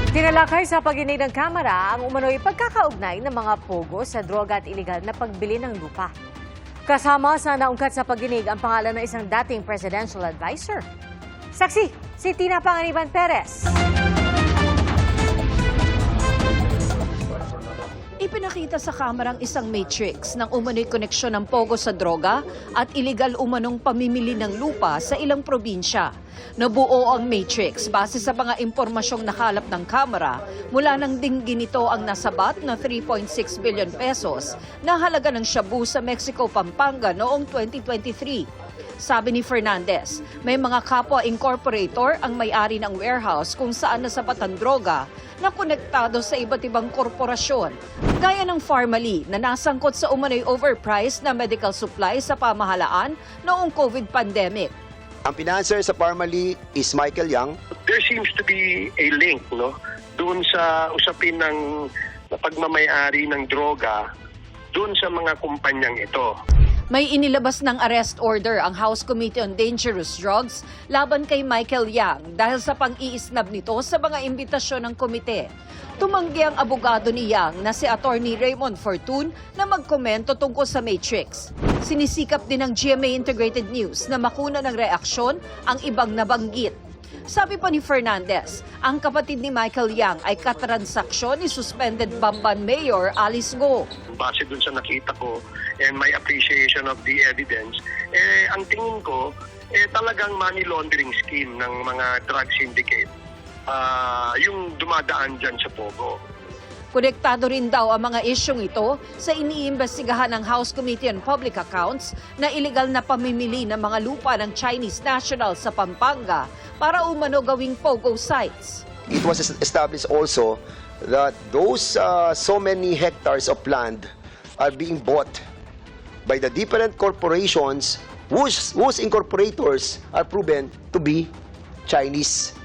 Tinalakay sa pagdinig ng Kamara ang umano'y pagkakaugnay ng mga pogo sa droga at iligal na pagbili ng lupa. Kasama sa naungkat sa pagdinig ang pangalan ng isang dating presidential advisor. Saksi, si Tina Panganiban Perez. Ipinakita sa Kamarang isang matrix ng umano'y koneksyon ng pogo sa droga at iligal umanong pamimili ng lupa sa ilang probinsya. Nabuo ang matrix base sa mga impormasyong nakalap ng Kamara mula nang dinggin nito ang nasabat na 3.6 billion pesos na halaga ng shabu sa Mexico, Pampanga noong 2023. Sabi ni Fernandez, may mga kapwa incorporator ang may-ari ng warehouse kung saan nasabat ang droga na konektado sa iba't ibang korporasyon, gaya ng Pharmally na nasangkot sa umano'y overpriced na medical supply sa pamahalaan noong COVID pandemic. Ang financer sa Pharmally is Michael Yang. There seems to be a link, no, doon sa usapin ng pagmamay-ari ng droga doon sa mga kumpanyang ito. May inilabas ng arrest order ang House Committee on Dangerous Drugs laban kay Michael Yang dahil sa pang-iisnab nito sa mga imbitasyon ng komite. Tumanggi ang abogado ni Yang na si Attorney Raymond Fortun na magkomento tungkol sa matrix. Sinisikap din ng GMA Integrated News na makuna ng reaksyon ang ibang nabanggit. Sabi pa ni Fernandez, ang kapatid ni Michael Yang ay katransaksyon ni suspended Bamban Mayor Alice Go. Base dun sa nakita ko and my appreciation of the evidence, ang tingin ko, talagang money laundering scheme ng mga drug syndicate yung dumadaan dyan sa Pogo. Konektado rin daw ang mga isyong ito sa iniimbestigahan ng House Committee on Public Accounts na iligal na pamimili ng mga lupa ng Chinese national sa Pampanga para umano gawing pogo sites. It was established also that those so many hectares of land are being bought by the different corporations whose incorporators are proven to be Chinese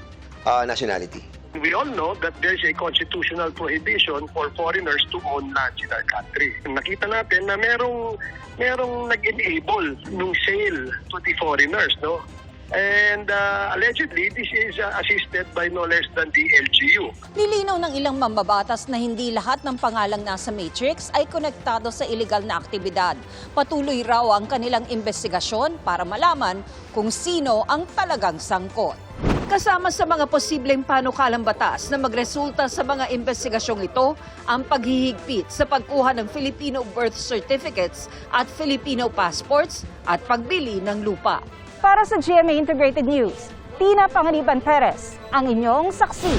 nationality. We all know that there's a constitutional prohibition for foreigners to own lands in our country. Nakita natin na merong nag-enable nung sale to the foreigners, no? And allegedly, this is assisted by no less than the LGU. Nilinaw ng ilang mambabatas na hindi lahat ng pangalang nasa matrix ay konektado sa iligal na aktibidad. Patuloy raw ang kanilang investigasyon para malaman kung sino ang talagang sangkot. Kasama sa mga posibleng panukalang batas na magresulta sa mga investigasyong ito ang paghihigpit sa pagkuha ng Filipino birth certificates at Filipino passports at pagbili ng lupa. Para sa GMA Integrated News, Tina Panganiban Perez, ang inyong saksi.